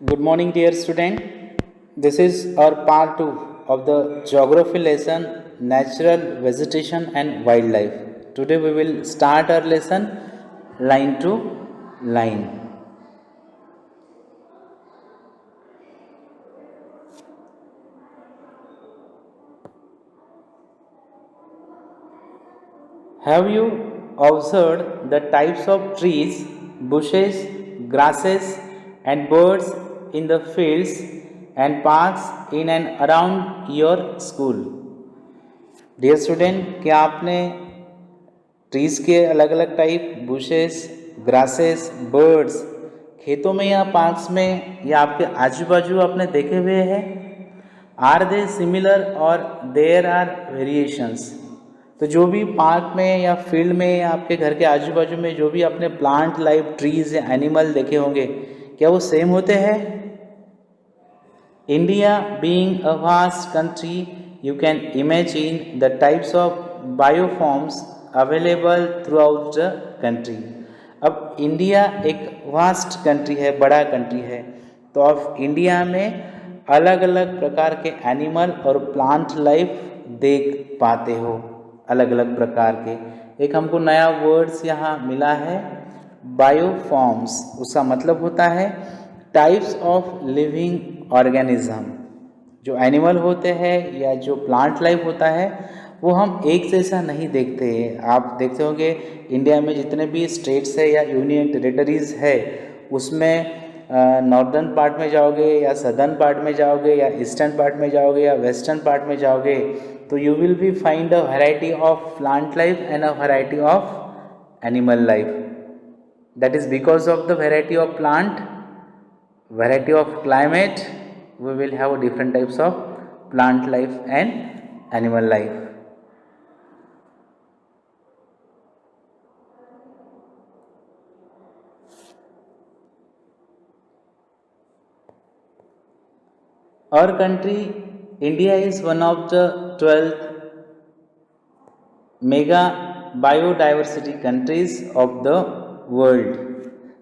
Good morning, dear student. This is our part 2 of the geography lesson Natural Vegetation and Wildlife. Today we will start our lesson line to line. Have you observed the types of trees, bushes, grasses, and birds in the fields and parks in and around your school? Dear student, क्या आपने trees के अलग अलग type, bushes, grasses, birds खेतों में या parks में या आपके आजू बाजू आपने देखे हुए हैं? आर दे सिमिलर और देयर आर वेरिएशंस? तो जो भी पार्क में या फील्ड में या आपके घर के आजू बाजू में जो भी आपने प्लांट लाइफ, ट्रीज या एनिमल देखे होंगे, क्या वो सेम होते हैं? India being a vast country, you can imagine the types of bioforms available throughout the country. अब इंडिया एक वास्ट कंट्री है, बड़ा कंट्री है, तो आप इंडिया में अलग अलग प्रकार के एनिमल और प्लांट लाइफ देख पाते हो, अलग अलग प्रकार के। एक हमको नया वर्ड्स यहाँ मिला है, बायोफॉर्म्स। उसका मतलब होता है टाइप्स ऑफ लिविंग ऑर्गेनिज्म। जो एनिमल होते हैं या जो प्लांट लाइफ होता है वो हम एक जैसा नहीं देखते हैं। आप देखते होंगे इंडिया में जितने भी स्टेट्स है या यूनियन टेरिटरीज है उसमें नॉर्दर्न पार्ट में जाओगे या सदर्न पार्ट में जाओगे या ईस्टर्न पार्ट में जाओगे या वेस्टर्न पार्ट में जाओगे तो you will be find a variety of plant life and a variety of animal life. That is because of the variety of plant, variety of climate, we will have different types of plant life and animal life. Our country India is one of the 12th mega biodiversity countries of the world.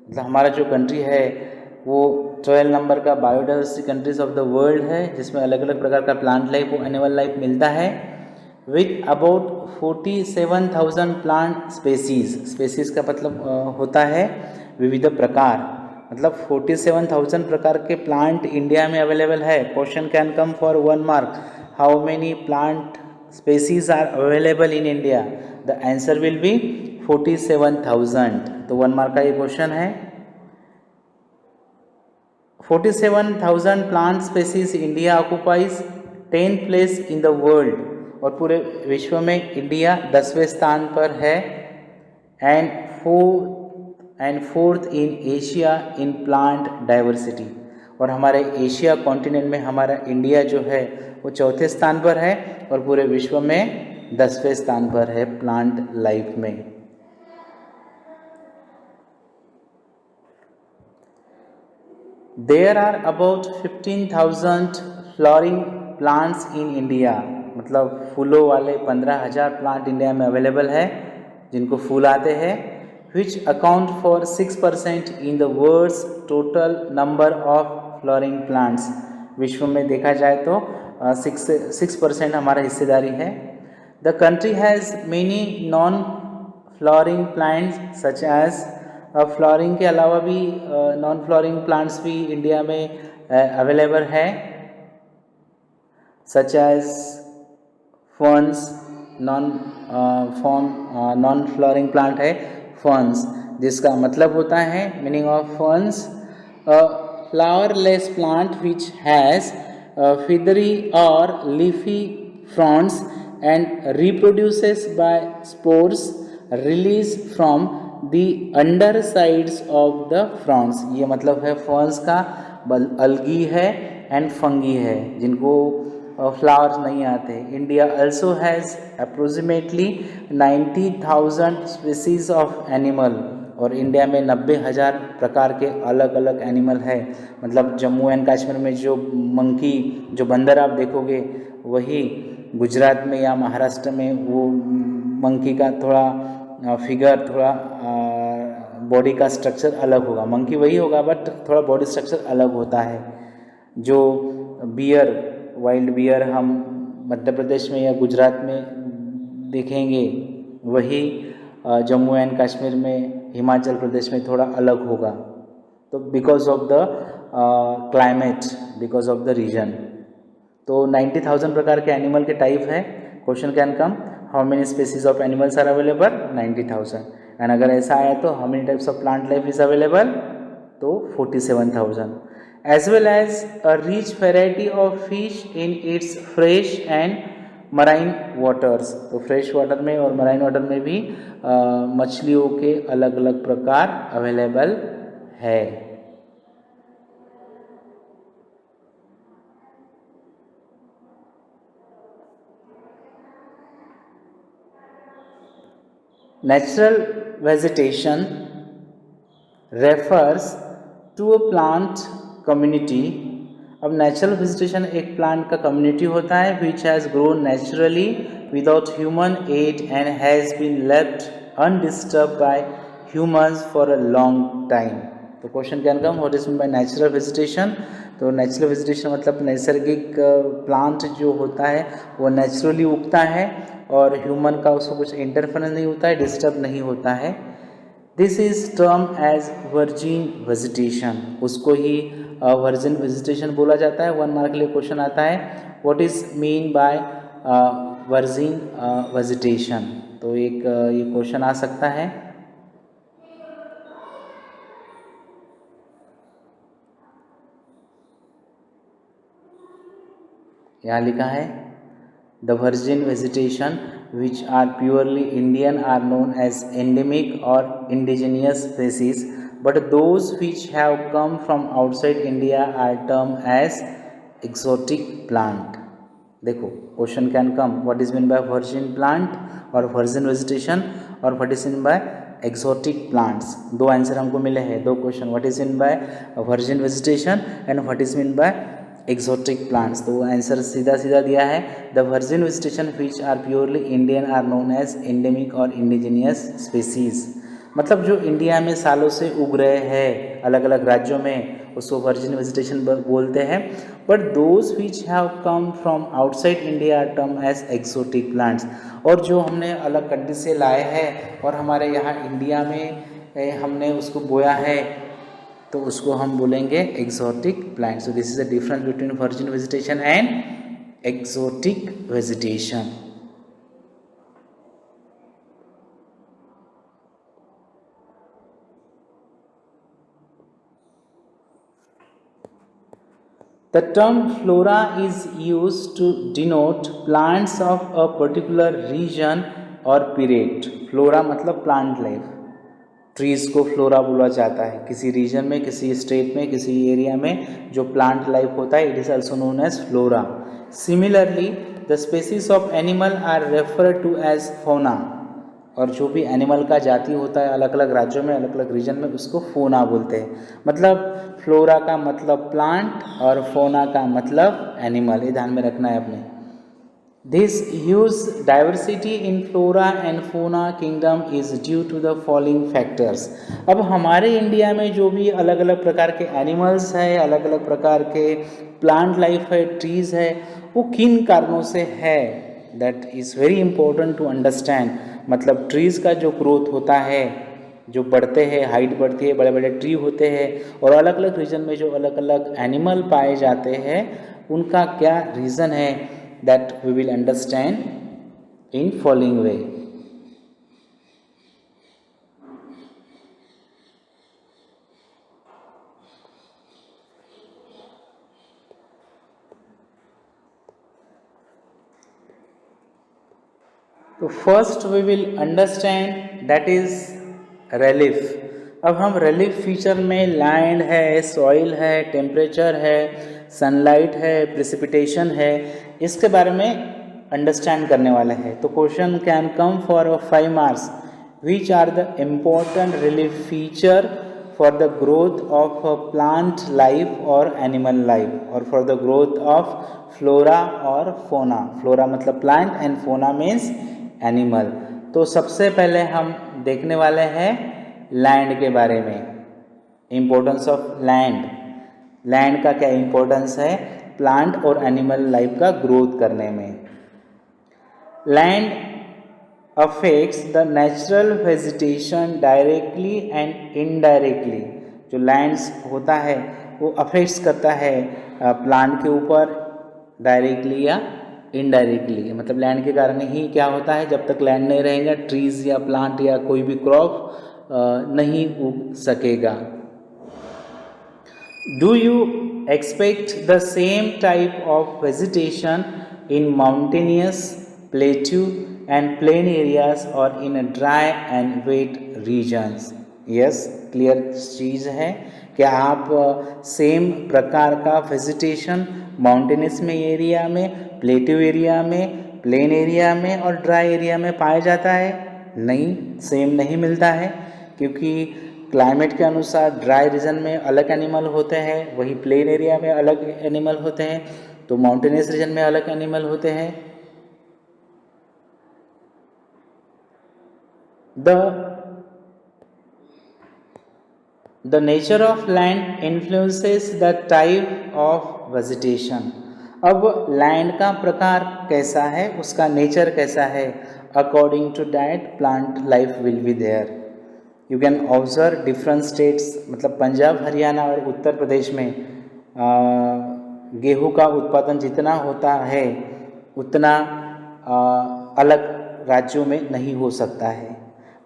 मतलब हमारा जो country है वो 12 number का biodiversity countries of the world है, जिसमें अलग अलग प्रकार का प्लांट लाइफ और एनिमल लाइफ मिलता है। With about 47,000 plant species. Species का मतलब होता है विविध प्रकार, मतलब 47,000 प्रकार के प्लांट इंडिया में अवेलेबल है। Question can come for 1 mark, how many plant species are available in India? The answer will be 47,000। तो 1 मार्क का ये क्वेश्चन है। 47,000 plant species India occupies 10th place in the world, और पूरे विश्व में इंडिया 10वें स्थान पर है। And fourth in Asia in plant diversity, और हमारे एशिया कॉन्टिनेंट में हमारा इंडिया जो है वो 4थे स्थान पर है और पूरे विश्व में 10वें स्थान पर है प्लांट लाइफ में। There are about 15,000 flowering plants in India, मतलब फूलों वाले 15,000 प्लांट इंडिया में अवेलेबल है जिनको फूल आते हैं। Which account for 6% in the world's total number of flowering plants. विश्व में देखा जाए तो 6% हमारा हिस्सेदारी है। The country has many non flowering plants such as, flowering के अलावा भी नॉन फ्लोरिंग प्लांट्स भी इंडिया में अवेलेबल है, such as ferns. Non flowering plant है फर्न्स, जिसका मतलब होता है meaning of ferns flowerless plant which has feathery or leafy fronds and reproduces by spores released from the undersides of the fronds। ये मतलब है फर्न्स का, अलगी है एंड फंगी है जिनको फ्लावर्स नहीं आते। India also has approximately 90,000 species of animal, और इंडिया में 90,000 प्रकार के अलग अलग एनिमल है। मतलब जम्मू एंड कश्मीर में जो मंकी, जो बंदर आप देखोगे वही गुजरात में या महाराष्ट्र में वो मंकी का थोड़ा फिगर थोड़ा बॉडी का स्ट्रक्चर अलग होगा। मंकी वही होगा बट थोड़ा बॉडी स्ट्रक्चर अलग होता है। जो बियर, वाइल्ड बियर हम मध्य प्रदेश में या गुजरात में देखेंगे, वही जम्मू एंड कश्मीर में, हिमाचल प्रदेश में थोड़ा अलग होगा। तो because of the climate, because of the region. तो 90,000 प्रकार के एनिमल के टाइप है। Question can come, how many species of animals are available? 90,000। And अगर ऐसा आया तो how many types of plant life is available? तो 47,000। As well as a rich variety of fish in its fresh and marine waters. तो fresh water में और marine water में भी मछलियों के अलग अलग प्रकार अवेलेबल है। Natural vegetation refers to a plant community. अब नेचुरल वेजिटेशन एक प्लांट का कम्युनिटी होता है which has grown naturally without human aid and has been left undisturbed by humans for a long time. तो question can come, what is mean by natural vegetation? तो natural vegetation मतलब नैसर्गिक plant जो होता है वो नेचुरली उगता है और ह्यूमन का उसको कुछ इंटरफेरेंस नहीं होता है, डिस्टर्ब नहीं होता है। This is term as virgin vegetation. उसको ही वर्जिन वेजिटेशन बोला जाता है। 1 मार्क के लिए क्वेश्चन आता है, what is mean by virgin vegetation? तो एक ये क्वेश्चन आ सकता है। यहाँ लिखा है the virgin vegetation which are purely Indian are known as endemic or indigenous species, but those which have come from outside India are termed as exotic plant. देखो question can come, what is mean by virgin plant और virgin vegetation और what is mean by exotic plants. दो answer हमको मिले हैं, दो question, what is mean by virgin vegetation and what is mean by exotic plants. तो answer सीधा सीधा दिया है, the virgin vegetation which are purely Indian are known as endemic और इंडिजीनियस स्पीसीज। मतलब जो इंडिया में सालों से उग रहे हैं अलग अलग राज्यों में, उसको वर्जिन वेजिटेशन बोलते हैं। But those which have come from outside India are term as exotic plants. और जो हमने अलग कंट्री से लाए हैं और हमारे यहाँ इंडिया में हमने उसको बोया है तो उसको हम बोलेंगे exotic plant. So this is the difference between virgin vegetation and exotic vegetation. The term flora is used to denote plants of a particular region or period. Flora मतलब plant life. ट्रीज़ को flora बोला जाता है। किसी reason में, किसी state में, किसी एरिया में जो प्लांट लाइफ होता है, it is also known as flora. Similarly the species of animal are referred to as fauna. और जो भी एनिमल का जाति होता है अलग अलग राज्यों में, अलग अलग रीजन में, उसको फोना बोलते हैं। मतलब फ्लोरा का मतलब प्लांट और फोना का मतलब एनिमल, ये ध्यान में रखना है अपने। This huge diversity in flora and fauna kingdom is due to the following factors. अब हमारे इंडिया में जो भी अलग अलग प्रकार के एनिमल्स है, अलग अलग प्रकार के प्लांट लाइफ है, ट्रीज़ है, वो किन कारणों से है, that is very important to understand. मतलब ट्रीज़ का जो ग्रोथ होता है, जो बढ़ते हैं, हाइट बढ़ती है, बड़े बड़े ट्री होते हैं, और अलग अलग रीजन में जो अलग अलग एनिमल पाए जाते हैं, उनका क्या रीज़न है, that we will understand in following way. तो first we will understand that is relief. अब हम रिलीफ फीचर में लैंड है, सॉइल है, टेम्परेचर है, सनलाइट है, प्रेसिपिटेशन है, इसके बारे में अंडरस्टैंड करने वाले हैं। तो question can come for 5 marks, which are the important relief feature for the growth of plant life और एनिमल लाइफ, और for the growth of flora और फोना। फ्लोरा मतलब plant and fauna means animal. तो सबसे पहले हम देखने वाले हैं लैंड के बारे में, इम्पोर्टेंस ऑफ लैंड। लैंड का क्या इम्पोर्टेंस है प्लांट और एनिमल लाइफ का ग्रोथ करने में। Land affects the natural vegetation directly and indirectly. जो लैंड्स होता है वो अफेक्ट्स करता है प्लांट के ऊपर डायरेक्टली या इनडायरेक्टली। मतलब लैंड के कारण ही क्या होता है, जब तक लैंड नहीं रहेगा ट्रीज या प्लांट या कोई भी क्रॉप नहीं उग सकेगा। Do you expect the same type of vegetation in mountainous, plateau and plain areas or in a dry and wet regions? Yes, clear चीज़ है कि आप सेम प्रकार का वेजिटेशन माउंटेनस में एरिया में, प्लेट्यू एरिया में, प्लेन एरिया में और ड्राई एरिया में पाया जाता है? नहीं, सेम नहीं मिलता है, क्योंकि क्लाइमेट के अनुसार ड्राई रीजन में अलग एनिमल होते हैं, वही प्लेन एरिया में अलग एनिमल होते हैं, तो माउंटेनियस रीजन में अलग एनिमल होते हैं। The nature of land influences the type of vegetation. अब लैंड का प्रकार कैसा है, उसका नेचर कैसा है, according to that plant life will be there. You can observe different states, मतलब पंजाब, हरियाणा और उत्तर प्रदेश में गेहूं का उत्पादन जितना होता है उतना अलग राज्यों में नहीं हो सकता है।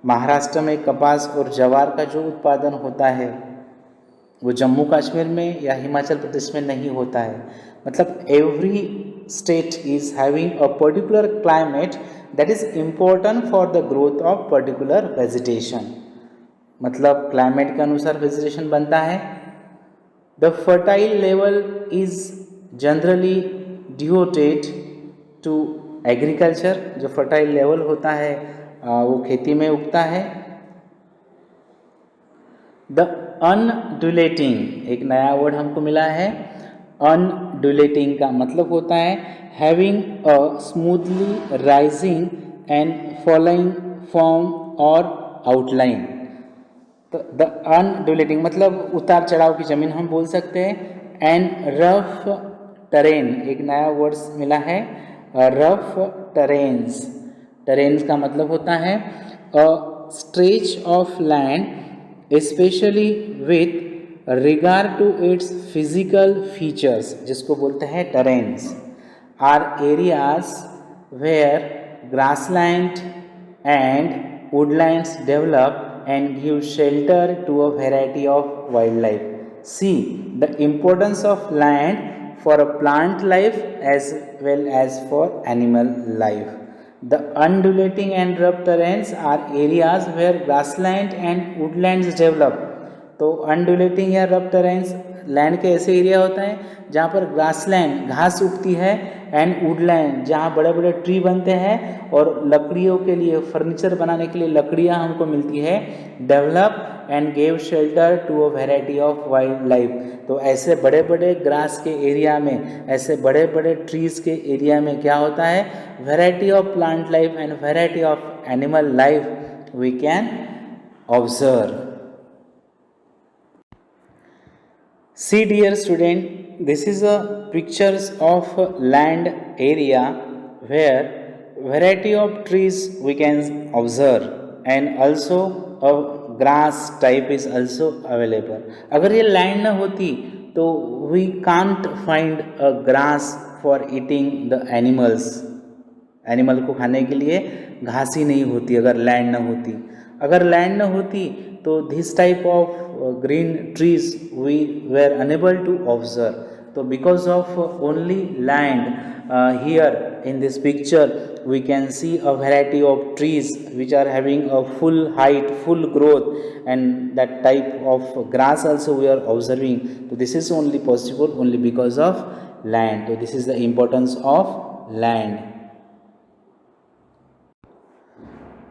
महाराष्ट्र में कपास और ज्वार का जो उत्पादन होता है वो जम्मू कश्मीर में या हिमाचल प्रदेश में नहीं होता है। मतलब every state is having a particular climate that is important for the growth of particular vegetation. मतलब क्लाइमेट के अनुसार वेजिटेशन बनता है। The fertile level is generally devoted to agriculture. जो फर्टाइल लेवल होता है वो खेती में उगता है। द अनडुलेटिंग, एक नया वर्ड हमको मिला है, अनडुलेटिंग का मतलब होता है having a smoothly rising and following form और आउटलाइन। तो द अनडुलेटिंग मतलब उतार चढ़ाव की ज़मीन हम बोल सकते हैं। एंड रफ टरेन, एक नया वर्ड्स मिला है, रफ टरेन्स। टरेन्स का मतलब होता है a stretch of land specially with regard to its physical features, जिसको बोलते हैं terrains, are areas where grassland and woodlands develop and give shelter to a variety of wildlife. See the importance of land for a plant life as well as for animal life. The undulating and rough terrains are areas where grassland and woodlands develop. तो अनडुलेटिंग या rough terrains land के ऐसे area होते हैं जहाँ पर grassland घास उगती है एंड वुडलैंड जहाँ बड़े बड़े ट्री बनते हैं और लकड़ियों के लिए, फर्नीचर बनाने के लिए लकड़ियाँ हमको मिलती है, develop and gave shelter to a variety of wildlife लाइफ। तो ऐसे बड़े बड़े ग्रास के एरिया में, ऐसे बड़े बड़े ट्रीज के एरिया में क्या होता है, variety of plant life and variety of animal life we can observe. See dear student, this is a pictures of land area where variety of trees we can observe and also a grass type is also available. अगर ये land ना होती तो we can't find a grass for eating the animals. Animal को खाने के लिए घास ही नहीं होती अगर लैंड ना होती। अगर लैंड ना होती तो this type of green trees we were enable to observe. तो because of only land here in this picture we can see a variety of trees which are having a full height, full growth, and that type of grass also we are observing. So this is only possible only because of land. So this is the importance of land.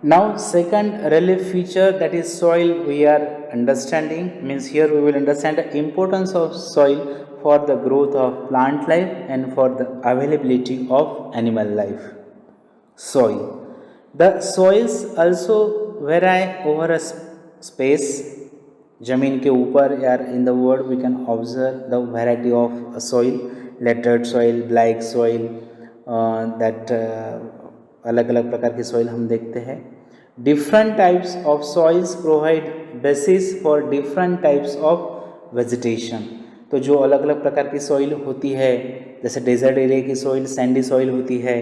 Now second relief feature, that is soil, we are understanding, means here we will understand the importance of soil for the growth of plant life and for the availability of animal life. Soil. The soils also vary over a space, जमीन के ऊपर यार in the world we can observe the variety of soil, laterite soil, black soil, that अलग अलग प्रकार की soil हम देखते हैं. Different types of soils provide basis for different types of vegetation. तो जो अलग अलग प्रकार की सॉइल होती है, जैसे डेजर्ट एरिया की सॉइल सैंडी सॉइल होती है,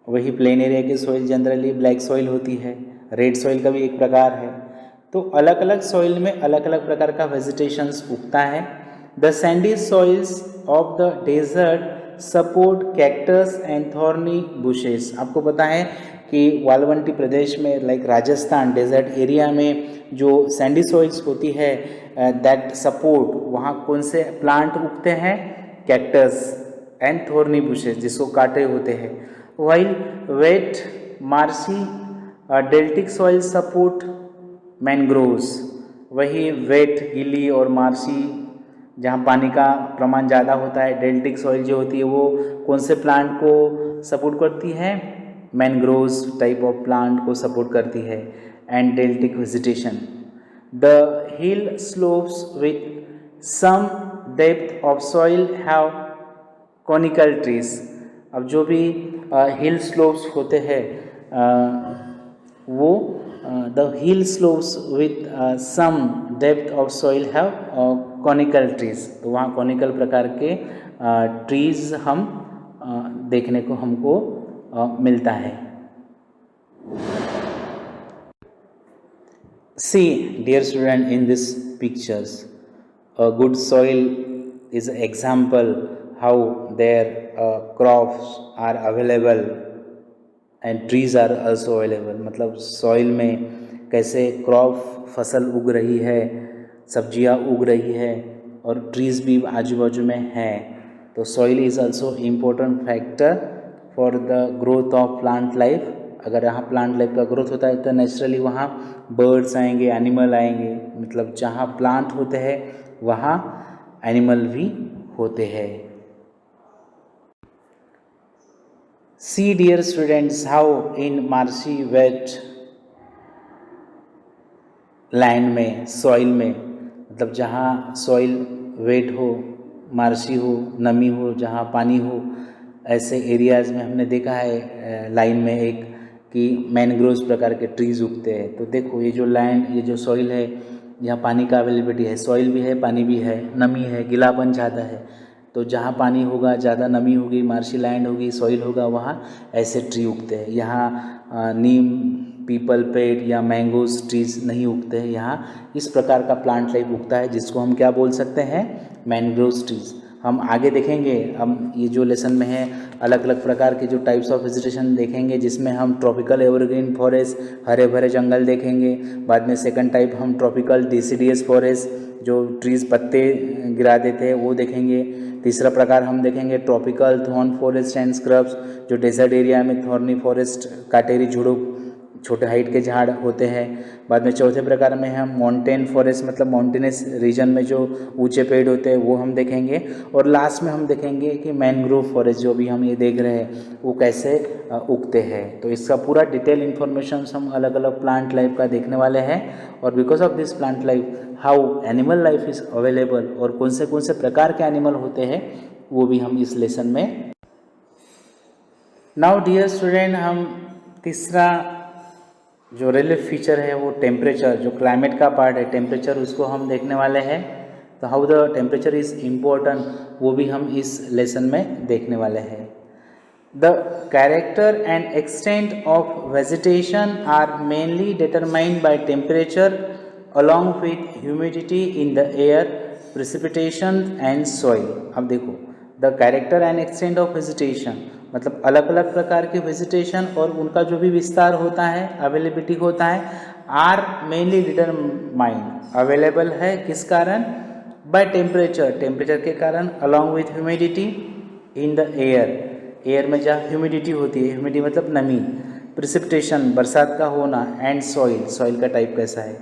वही प्लेन एरिया की सॉइल जनरली ब्लैक सॉइल होती है, रेड सॉइल का भी एक प्रकार है. तो अलग अलग सॉइल में अलग अलग प्रकार का वेजिटेशंस उगता है. The sandy soils of the desert support cactus and thorny bushes. आपको पता है कि वालवंटी प्रदेश में लाइक राजस्थान डेजर्ट एरिया में जो सैंडी सॉइल्स होती है दैट सपोर्ट, वहाँ कौन से प्लांट उगते हैं? कैक्टस एंड थॉर्नी बुशेस, जिसको कांटे होते हैं. While wet marshy deltaic soil support mangroves. वही वेट गीली और मार्शी जहाँ पानी का प्रमाण ज़्यादा होता है, डेल्टिक सॉइल जो होती है वो कौन से प्लांट को सपोर्ट करती है? मैनग्रोव्स टाइप ऑफ प्लांट को सपोर्ट करती है. And deltaic vegetation. The hill slopes with some depth of soil have conical trees. अब जो भी हिल स्लोप्स होते हैं वो the hill slopes with some depth of soil have conical trees. तो वहाँ कॉनिकल प्रकार के ट्रीज हम देखने को हमको मिलता है. See, dear student, in this pictures, a good soil is an example how their crops are available and trees are also available. मतलब सॉइल में कैसे क्रॉप फसल उग रही है, सब्जियां उग रही है और ट्रीज भी आजू बाजू में हैं. तो soil is also important factor for the growth of plant life. अगर यहाँ प्लांट लाइफ का ग्रोथ होता है तो नेचुरली वहाँ बर्ड्स आएंगे, एनिमल आएंगे. मतलब जहाँ प्लांट होते हैं वहाँ एनिमल भी होते हैं. See, dear students, how in marshy wet land में, सॉइल में, मतलब जहाँ सॉइल वेट हो, मार्शी हो, नमी हो, जहाँ पानी हो, ऐसे एरियाज़ में हमने देखा है लाइन में एक कि मैनग्रोव्स प्रकार के ट्रीज़ उगते हैं. तो देखो ये जो लैंड, ये जो सॉइल है, यहाँ पानी का अवेलेबिलिटी है, सॉइल भी है, पानी भी है, नमी है, गीलापन ज़्यादा है. तो जहाँ पानी होगा, ज़्यादा नमी होगी, मार्शी लैंड होगी, सॉइल होगा, वहाँ ऐसे ट्री उगते हैं. यहाँ नीम, पीपल पेड़ या मैंगोज ट्रीज नहीं उगते हैं. यहाँ इस प्रकार का प्लांट लाइफ उगता है जिसको हम क्या बोल सकते हैं? Mangrove trees. हम आगे देखेंगे, हम ये जो लेसन में है अलग अलग प्रकार के जो टाइप्स ऑफ वेजिटेशन देखेंगे, जिसमें हम ट्रॉपिकल एवरग्रीन फॉरेस्ट, हरे भरे जंगल देखेंगे. बाद में सेकंड टाइप हम ट्रॉपिकल डिसिडियस फॉरेस्ट, जो ट्रीज पत्ते गिरा देते हैं, वो देखेंगे. तीसरा प्रकार हम देखेंगे tropical thorn forest and scrubs, जो डेजर्ट एरिया में थॉर्नी फॉरेस्ट, काटेरी झुड़ुप, छोटे हाइट के झाड़ होते हैं. बाद में चौथे प्रकार में हम माउंटेन फॉरेस्ट, मतलब माउंटेनस रीजन में जो ऊंचे पेड़ होते हैं वो हम देखेंगे. और लास्ट में हम देखेंगे कि मैनग्रोव फॉरेस्ट जो भी हम ये देख रहे हैं वो कैसे उगते हैं. तो इसका पूरा डिटेल इन्फॉर्मेशन हम अलग अलग प्लांट लाइफ का देखने वाले हैं. और because of this plant life how animal life is available और कौन से प्रकार के एनिमल होते हैं वो भी हम इस लेसन में. नाउ डियर स्टूडेंट, हम तीसरा जो रिलीफ फीचर है वो टेम्परेचर, जो क्लाइमेट का पार्ट है टेम्परेचर, उसको हम देखने वाले हैं. तो how the temperature is important वो भी हम इस लेसन में देखने वाले हैं. The character and extent of vegetation are mainly determined by temperature along with humidity in the air, precipitation and soil. अब देखो, the character and extent of vegetation मतलब अलग अलग प्रकार के वेजिटेशन और उनका जो भी विस्तार होता है, अवेलेबिलिटी होता है, आर मेनली डिटरमाइंड, अवेलेबल है किस कारण? बाय टेम्परेचर, टेम्परेचर के कारण, along with humidity in the air, air में जहाँ ह्यूमिडिटी होती है, ह्यूमिडिटी मतलब नमी, प्रेसिपिटेशन बरसात का होना, एंड सॉइल, सॉइल का टाइप कैसा है.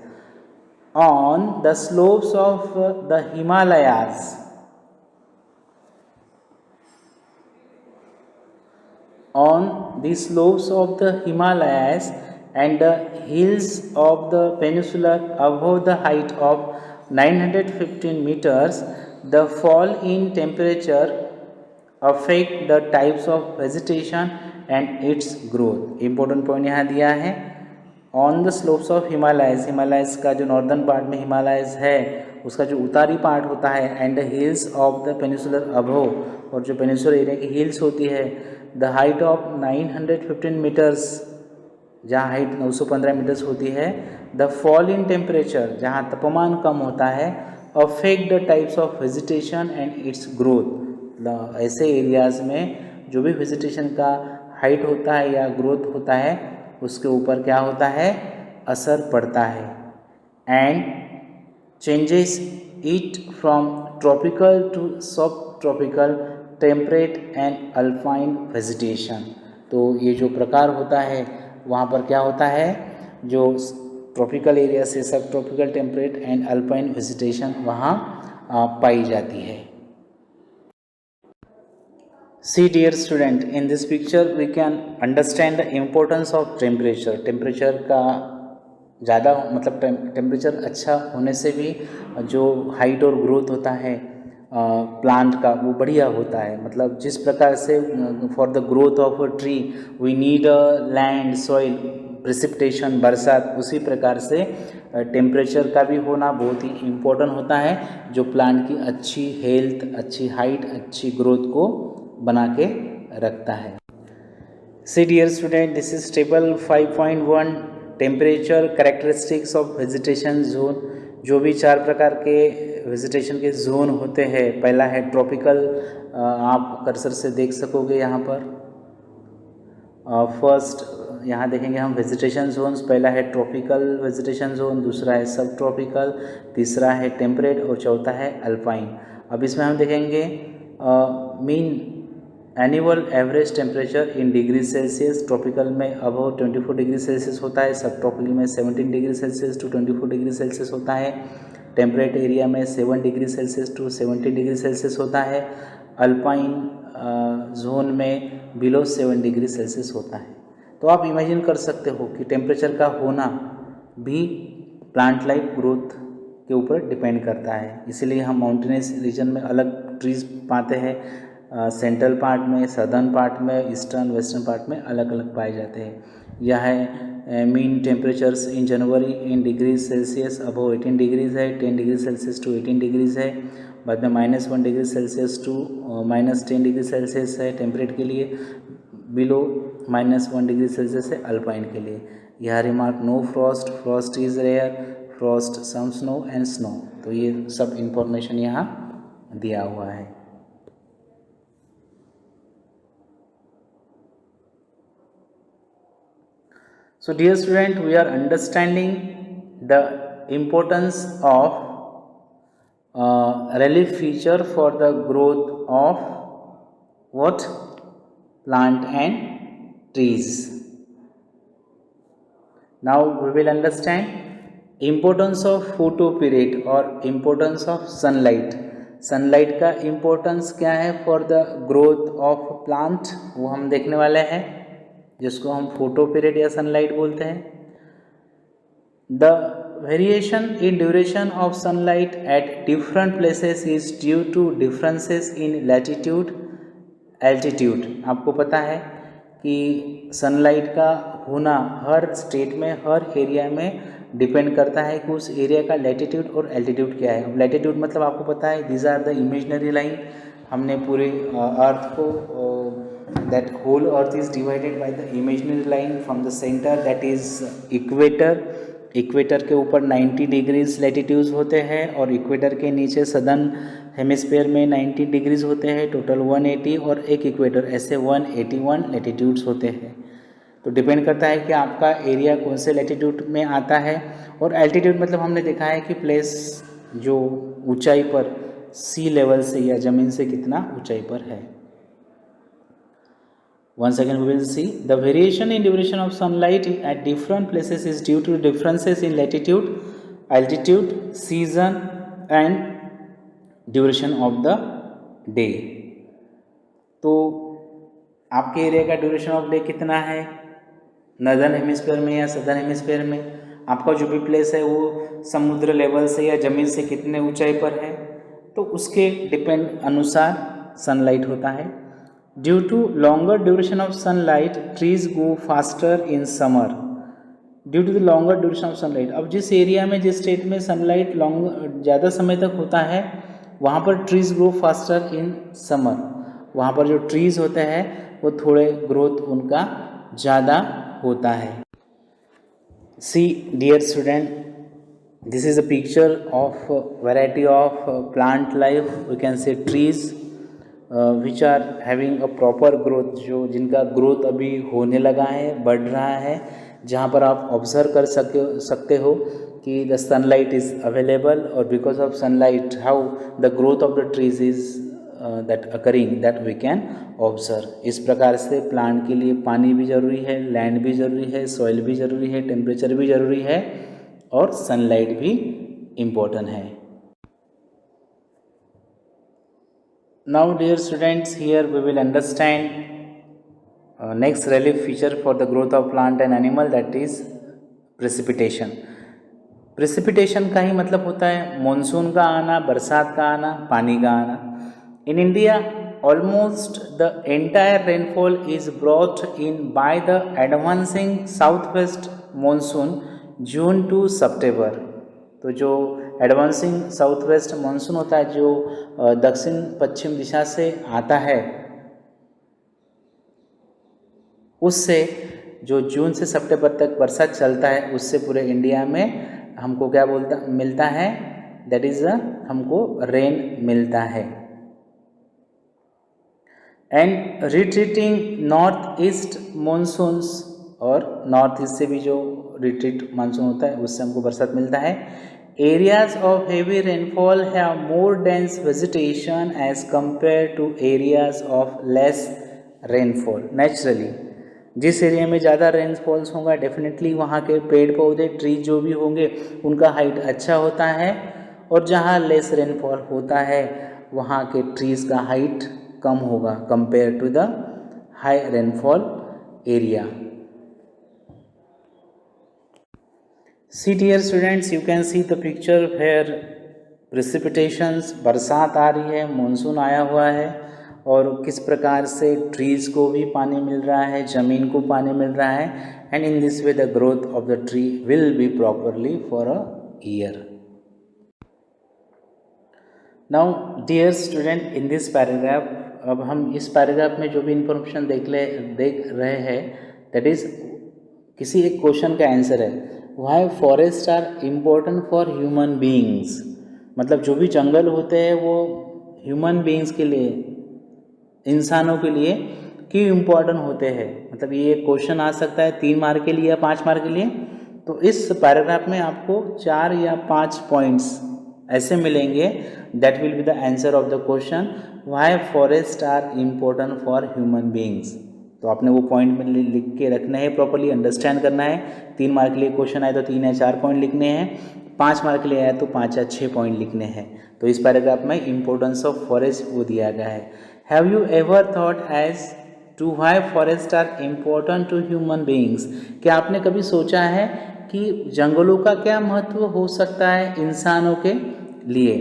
On the slopes of the Himalayas, on the slopes of the Himalayas and the hills of the peninsula above the height of 915 meters. The fall in temperature affect the types of vegetation and its growth. Important point यहाँ दिया है, on the slopes of Himalayas, Himalayas का जो northern part में Himalayas है उसका जो उतारी पार्ट होता है, and the hills of the peninsular above, और जो पेनिसुलर एरिया की हिल्स होती है, द हाइट ऑफ 915 मीटर्स, जहाँ हाइट 915 मीटर्स होती है, द फॉल इन टेम्परेचर, जहाँ तापमान कम होता है, affect the types of vegetation and it's growth. ऐसे एरियाज़ में जो भी वेजिटेशन का हाइट होता है या ग्रोथ होता है उसके ऊपर क्या होता है, असर पड़ता है। And changes it from tropical to sub tropical temperate and alpine vegetation. तो ये जो प्रकार होता है वहाँ पर क्या होता है, जो ट्रॉपिकल एरिया से सब tropical temperate and alpine vegetation वहाँ पाई जाती है। See dear student, in this picture we can understand the importance of temperature. Temperature का ज़्यादा मतलब टेम्परेचर अच्छा होने से भी जो हाइट और ग्रोथ होता है प्लांट का वो बढ़िया होता है। मतलब जिस प्रकार से for the growth of a tree we need a land, soil, precipitation, बरसात, उसी प्रकार से टेम्परेचर का भी होना बहुत ही इम्पोर्टेंट होता है जो प्लांट की अच्छी हेल्थ, अच्छी हाइट, अच्छी ग्रोथ को बना के रखता है। See dear student, this is table 5.1 temperature characteristics of vegetation zone. जो भी 4 प्रकार के वेजिटेशन के जोन होते हैं, पहला है ट्रॉपिकल, आप कर्सर से देख सकोगे यहाँ पर। फर्स्ट यहाँ देखेंगे हम वेजिटेशन जोन्स, पहला है ट्रॉपिकल वेजिटेशन जोन, दूसरा है सब ट्रॉपिकल, तीसरा है टेम्परेट और चौथा है अल्पाइन। अब इसमें हम देखेंगे mean annual average temperature in degree celsius. Tropical में अबव 24 डिग्री सेल्सियस होता है, सब ट्रॉपिकल में 17 degree celsius to 24 degree celsius होता है, टेम्परेट एरिया में 7 degree celsius to 17 degree celsius होता है, अल्पाइन जोन में बिलो 7 डिग्री सेल्सियस होता है। तो आप इमेजिन कर सकते हो कि टेम्परेचर का होना भी प्लांट लाइफ ग्रोथ के ऊपर डिपेंड करता है। इसीलिए हम माउंटेनस रीजन में अलग ट्रीज पाते हैं, सेंट्रल पार्ट में, सदर्न पार्ट में, ईस्टर्न वेस्टर्न पार्ट में अलग अलग पाए जाते हैं। यह है मीन टेम्परेचर्स इन जनवरी इन डिग्री सेल्सियस अबव 18 डिग्रीज है, 10 डिग्री सेल्सियस टू 18 डिग्रीज है, बाद में -1 degree celsius to -10 degree celsius है टेम्परेट के लिए, बिलो -1 डिग्री सेल्सियस है अल्पाइन के लिए। यह remark no frost, frost is rare, frost, some snow and snow. तो ये सब इंफॉर्मेशन यहाँ दिया हुआ है। So dear student, we are understanding the importance of relief feature for the growth of what? Plant and trees. Now we will understand importance of photoperiod or importance of sunlight. Sunlight का importance क्या है for the growth of plant, वो हम देखने वाले हैं, जिसको हम फोटो पीरियड या सनलाइट बोलते हैं। The variation in duration of sunlight at different places is due to differences in latitude, altitude. आपको पता है कि सनलाइट का होना हर स्टेट में, हर एरिया में डिपेंड करता है कि उस एरिया का लैटिट्यूड और एल्टीट्यूड क्या है। अब लैटिट्यूड मतलब आपको पता है, these are the imaginary line. हमने पूरे अर्थ को that whole earth is divided by the imaginary line from the center, that is equator। Equator के ऊपर 90 डिग्रीज लैटिट्यूड्स होते हैं और इक्वेटर के नीचे सदर्न हेमिस्फीयर में 90 डिग्रीज होते हैं, टोटल 180, और एक इक्वेटर, ऐसे 181 लैटिट्यूड्स होते हैं। तो डिपेंड करता है कि आपका एरिया कौन से लैटिट्यूड में आता है। और एल्टीट्यूड मतलब हमने देखा है कि प्लेस जो ऊंचाई पर सी लेवल से या ज़मीन से कितना ऊंचाई पर है। Once again we will see the variation in duration of sunlight at different places is due to differences in latitude, altitude, season and duration of the day। तो आपके एरिया का ड्यूरेशन ऑफ डे कितना है, northern hemisphere में या southern hemisphere में, आपका जो भी प्लेस है वो समुद्र लेवल से या ज़मीन से कितने ऊंचाई पर है, तो उसके डिपेंड अनुसार सनलाइट होता है। Due to longer duration of sunlight trees go faster in summer. Due to the longer duration of sunlight, अब जिस एरिया में जिस स्टेट में सनलाइट लॉन्ग ज़्यादा समय तक होता है वहाँ पर trees grow faster in summer, वहाँ पर जो ट्रीज होते हैं वो थोड़े ग्रोथ उनका ज़्यादा होता है। See dear student, this is a picture of variety of plant life, we can say trees which are having a proper growth, जो जिनका ग्रोथ अभी होने लगा है, बढ़ रहा है, जहाँ पर आप ऑब्जर्व कर सकते हो कि द सनलाइट इज़ अवेलेबल और because of sunlight how the growth of the trees is that occurring that we can observe. इस प्रकार से प्लांट के लिए पानी भी ज़रूरी है, लैंड भी ज़रूरी है, सॉइल भी ज़रूरी है, टेम्परेचर भी ज़रूरी है और सनलाइट भी इम्पोर्टेंट है। Now dear students, here we will understand next relief feature for the growth of plant and animal, that is precipitation. Precipitation का ही मतलब होता है मॉनसून का आना, बरसात का आना, पानी का आना। In India almost the entire rainfall is brought in by the advancing south west monsoon June to September. तो जो एडवांसिंग साउथ वेस्ट मानसून होता है, जो दक्षिण पश्चिम दिशा से आता है, उससे जो जून से सितंबर तक बरसात चलता है, उससे पूरे इंडिया में हमको क्या मिलता है, दैट इज हमको रेन मिलता है। And retreating north east monsoons, और नॉर्थ ईस्ट से भी जो रिट्रीट मानसून होता है उससे हमको बरसात मिलता है। Areas of heavy rainfall have more dense vegetation as compare to areas of less rainfall. Naturally जिस एरिया में ज़्यादा रेनफॉल्स होगा डेफिनेटली वहाँ के पेड़ पौधे ट्रीज जो भी होंगे उनका हाइट अच्छा होता है, और जहाँ लेस रेनफॉल होता है वहाँ के ट्रीज का हाइट कम होगा compare to the high rainfall area. See dear students, you can see the picture where precipitations, बरसात आ रही है, मानसून आया हुआ है, और किस प्रकार से ट्रीज़ को भी पानी मिल रहा है, ज़मीन को पानी मिल रहा है, and in this way the growth of the tree will be properly for a year. Now dear student, in this paragraph, अब हम इस पैराग्राफ में जो भी इंफॉर्मेशन देख रहे हैं, दैट इज़ किसी एक क्वेश्चन का आंसर है, why forest are important for human beings. मतलब जो भी जंगल होते हैं वो ह्यूमन बीइंग्स के लिए, इंसानों के लिए क्यों इम्पोर्टेंट होते हैं। मतलब ये क्वेश्चन आ सकता है 3 मार्क के लिए या 5 मार्क के लिए। तो इस पैराग्राफ में आपको 4 या 5 पॉइंट्स ऐसे मिलेंगे, that will be the answer of the question, why forest are important for human beings. तो आपने वो पॉइंट में लिख के रखना है, प्रॉपर्ली अंडरस्टैंड करना है। 3 मार्क के लिए क्वेश्चन आए तो 3 या 4 पॉइंट लिखने हैं, 5 मार्क के लिए आए तो 5 या 6 पॉइंट लिखने हैं। तो इस पैराग्राफ में इम्पोर्टेंस ऑफ फॉरेस्ट वो दिया गया है। Have you ever thought as to why forest are important to human beings. क्या आपने कभी सोचा है कि जंगलों का क्या महत्व हो सकता है इंसानों के लिए।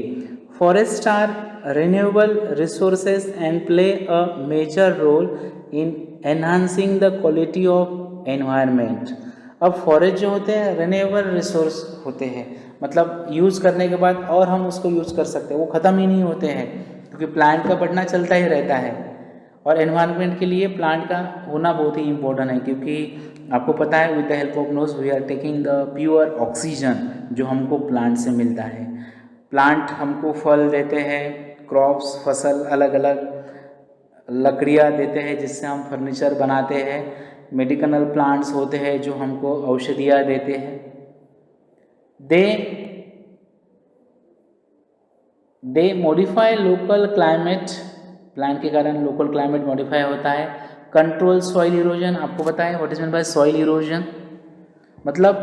Forest are renewable resources and play a major role in enhancing the quality of environment। अब फॉरेस्ट जो होते हैं रिन्यूएबल रिसोर्स होते हैं, मतलब यूज़ करने के बाद और हम उसको यूज़ कर सकते हैं, वो ख़त्म ही नहीं होते हैं, क्योंकि प्लांट का बढ़ना चलता ही रहता है। और एनवायरनमेंट के लिए प्लांट का होना बहुत ही इम्पोर्टेंट है, क्योंकि आपको पता है with the help of nose we are taking the pure oxygen जो हमको प्लांट से मिलता है। प्लांट हमको फल देते हैं, क्रॉप्स, फसल, अलग अलग लकड़ियाँ देते हैं जिससे हम फर्नीचर बनाते हैं। मेडिकल प्लांट्स होते हैं जो हमको औषधियाँ देते हैं। दे मॉडिफाई लोकल क्लाइमेट, प्लांट के कारण लोकल क्लाइमेट मॉडिफाई होता है। कंट्रोल सॉइल इरोजन, आपको पता है what is mean bye soil erosion, मतलब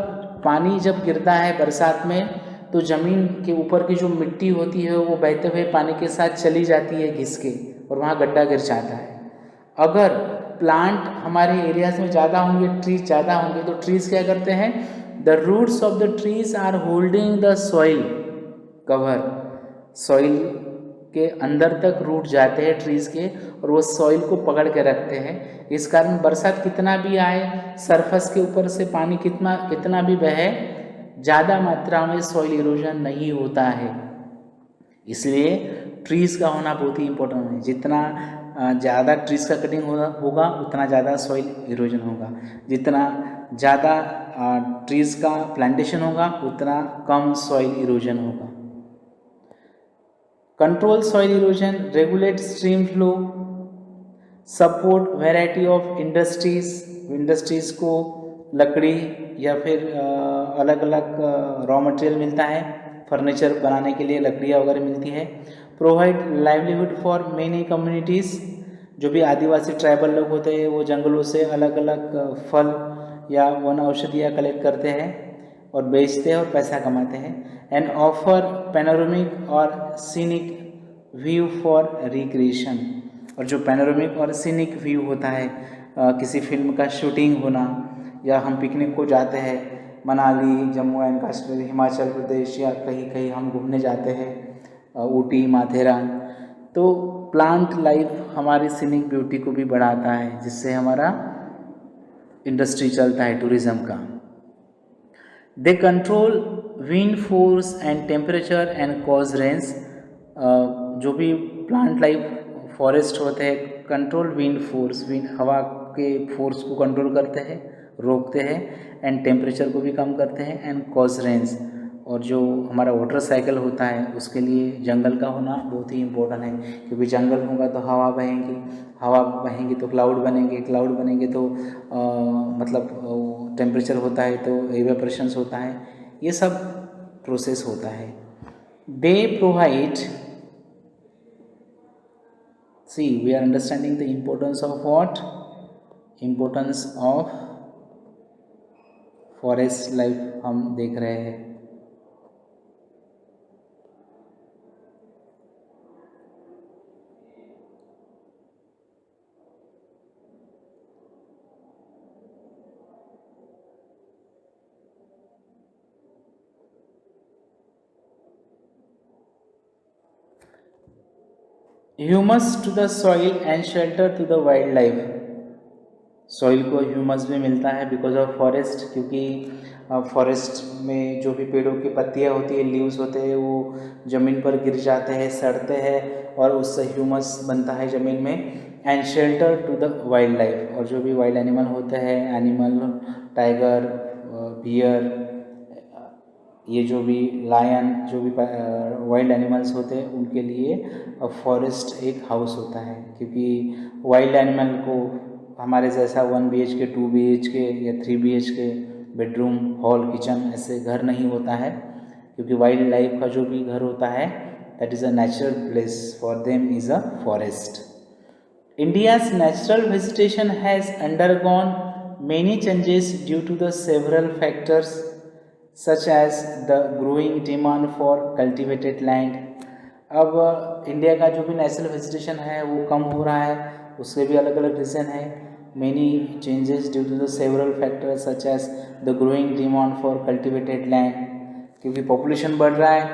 पानी जब गिरता है बरसात में तो ज़मीन के ऊपर की जो मिट्टी होती है वो बहते हुए पानी के साथ चली जाती है घिस के, और वहाँ गड्ढा गिर जाता है। अगर प्लांट हमारे एरियाज में ज़्यादा होंगे, ट्रीज ज़्यादा होंगे, तो ट्रीज क्या करते हैं, the roots of the trees are holding the soil cover, soil के अंदर तक रूट जाते हैं ट्रीज के और वो सॉइल को पकड़ के रखते हैं। इस कारण बरसात कितना भी आए, सरफेस के ऊपर से पानी कितना भी बहे, ज़्यादा मात्रा में सॉइल इरोजन नहीं होता है। इसलिए ट्रीज़ का होना बहुत ही इम्पोर्टेंट है। जितना ज़्यादा ट्रीज़ का कटिंग होगा उतना ज़्यादा सॉइल इरोजन होगा, जितना ज़्यादा ट्रीज़ का प्लांटेशन होगा उतना कम सॉइल इरोजन होगा। Control soil erosion, regulate stream flow, support variety of industries को लकड़ी या फिर अलग अलग रॉ मटेरियल मिलता है, फर्नीचर बनाने के लिए लकड़ियाँ वगैरह मिलती है। Provide livelihood for many communities, जो भी आदिवासी ट्राइबल लोग होते हैं वो जंगलों से अलग अलग फल या वन औषधियाँ कलेक्ट करते हैं और बेचते हैं और पैसा कमाते हैं। एंड ऑफर पैनोरामिक और सीनिक व्यू फॉर रिक्रिएशन, और जो पैनोरामिक और सीनिक व्यू होता है, किसी फिल्म का शूटिंग होना, या हम पिकनिक को जाते हैं मनाली, जम्मू एंड कश्मीर, हिमाचल प्रदेश, या कहीं कहीं हम घूमने जाते हैं ऊटी, माथेरान, तो प्लांट लाइफ हमारी सीनिक ब्यूटी को भी बढ़ाता है, जिससे हमारा इंडस्ट्री चलता है टूरिज्म का। They control wind force and temperature and cause Reigns, जो भी प्लांट लाइफ फॉरेस्ट होते हैं कंट्रोल विंड फोर्स, विंड हवा के फोर्स को कंट्रोल करते हैं, रोकते हैं, एंड टेम्परेचर को भी कम करते हैं, एंड कॉज रेंस, और जो हमारा वाटर साइकिल होता है उसके लिए जंगल का होना बहुत ही इम्पोर्टेंट है, क्योंकि जंगल होगा तो हवा बहेंगी, हवा बहेंगी तो क्लाउड बनेंगे, क्लाउड बनेंगे तो मतलब टेम्परेचर होता है तो एवेपोरेशंस होता है, ये सब प्रोसेस होता है। They provide, see we are understanding the importance of what, importance of forest life हम देख रहे हैं। Humus to the soil and shelter to the wild life, soil को ह्यूमस भी मिलता है बिकॉज ऑफ फॉरेस्ट, क्योंकि फॉरेस्ट में जो भी पेड़ों की पत्तियां होती है, लीव्स होते हैं, वो ज़मीन पर गिर जाते हैं, सड़ते हैं और उससे ह्यूमस बनता है ज़मीन में। And shelter to the wild life, और जो भी वाइल्ड एनिमल होते हैं, एनिमल टाइगर, बियर, ये जो भी लायन, जो भी वाइल्ड एनिमल्स होते हैं उनके लिए फॉरेस्ट एक हाउस होता है, क्योंकि वाइल्ड एनिमल को हमारे जैसा 1 BHK 2 BHK या 3 BHK बेडरूम, हॉल, किचन ऐसे घर नहीं होता है, क्योंकि वाइल्ड लाइफ का जो भी घर होता है that is a natural place for them is a forest. India's natural vegetation has undergone many changes due to the several factors such as the growing demand for cultivated land। अब India का जो भी natural vegetation है वो कम हो रहा है, उसके भी अलग अलग रीज़न है। Many changes due to the several factors such as the growing demand for cultivated land, क्योंकि पॉपुलेशन बढ़ रहा है,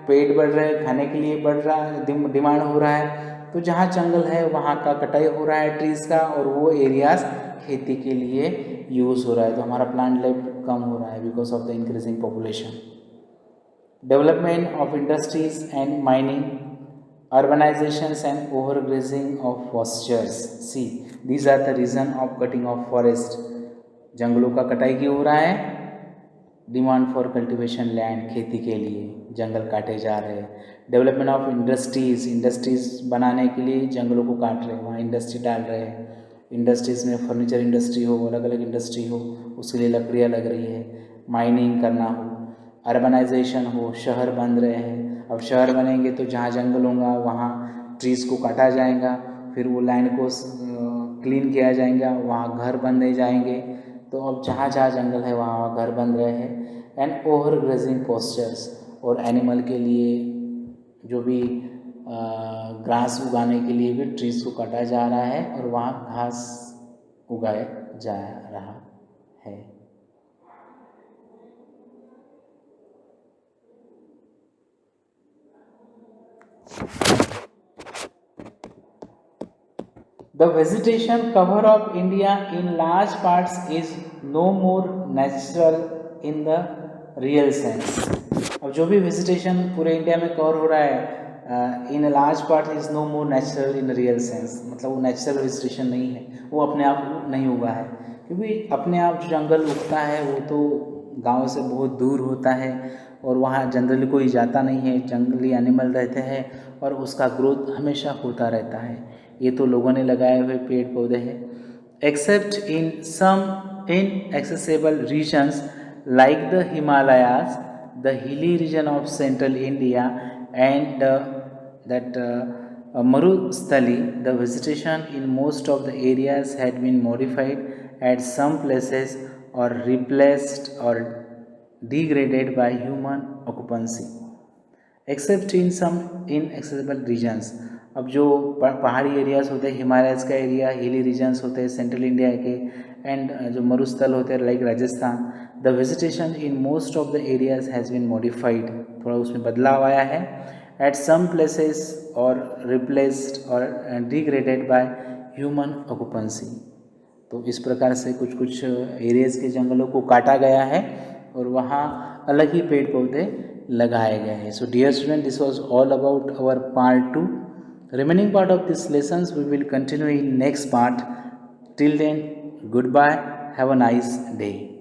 पेड़ बढ़ रहे हैं, खाने के लिए बढ़ रहा है, डिमांड हो रहा है, तो जहाँ जंगल है वहाँ का कटाई हो रहा है ट्रीज़ का, और वो एरियाज़ खेती के लिए यूज़ हो रहा है, तो हमारा प्लांट लाइफ कम हो रहा है because of the increasing population. Development of industries and mining, urbanizations and overgrazing of pastures, see these are the reason of cutting of forest। जंगलों का कटाई क्यों हो रहा है? डिमांड फॉर कल्टीवेशन लैंड, खेती के लिए जंगल काटे जा रहे हैं। डेवलपमेंट ऑफ इंडस्ट्रीज़ बनाने के लिए जंगलों को काट रहे हैं, वहाँ इंडस्ट्री डाल रहे हैं। इंडस्ट्रीज़ में फर्नीचर इंडस्ट्री हो, अलग अलग इंडस्ट्री हो, उसके लिए लकड़ियाँ लग रही है। माइनिंग करना हो, अर्बनाइजेशन हो, शहर बन रहे हैं। अब शहर बनेंगे तो जहाँ जंगल होगा वहाँ ट्रीज़ को काटा जाएगा, फिर वो लैंड को क्लीन किया जाएगा, वहाँ घर बनने जाएंगे, तो अब जहाँ जहाँ जंगल है वहाँ घर बन रहे हैं। एंड ओवर ग्रेजिंग पोस्चर्स, और एनिमल के लिए जो भी ग्रास उगाने के लिए भी ट्रीज़ को काटा जा रहा है और वहाँ घास उगाया जा रहा है। The vegetation cover of India in large parts is no more natural in the real sense. अब जो भी vegetation पूरे इंडिया में कवर हो रहा है in large part is no more natural in real sense, मतलब वो नेचुरल वेजिटेशन नहीं है, वो अपने आप नहीं उगा है, क्योंकि अपने आप जो जंगल उगता है वो तो गांव से बहुत दूर होता है और वहाँ जनरली कोई जाता नहीं है, जंगली एनिमल रहते हैं और उसका ग्रोथ हमेशा होता रहता है। ये तो लोगों ने लगाए हुए पेड़ पौधे हैं। Except in some inaccessible regions like the Himalayas, the hilly region of central India and that Marustali, the vegetation in most of the areas had been modified at some places or replaced or degraded by human occupancy. Except in some inaccessible regions, अब जो पहाड़ी areas होते हैं, Himalayas का area, हिली regions होते हैं central India के, एंड जो मरुस्थल होते हैं like Rajasthan, the vegetation in most of the areas has been modified, थोड़ा उसमें बदलाव आया है, एट सम प्लेसेस और रिप्लेस्ड और डिग्रेडेड बाय ह्यूमन ऑक्यूपेंसी। तो इस प्रकार से कुछ कुछ एरियाज़ के जंगलों को काटा गया है और वहाँ अलग ही पेड़ पौधे लगाए गए हैं। So dear student, this was all about our part 2. Remaining part of these lessons we will continue in next part. Till then, goodbye. Have a nice day.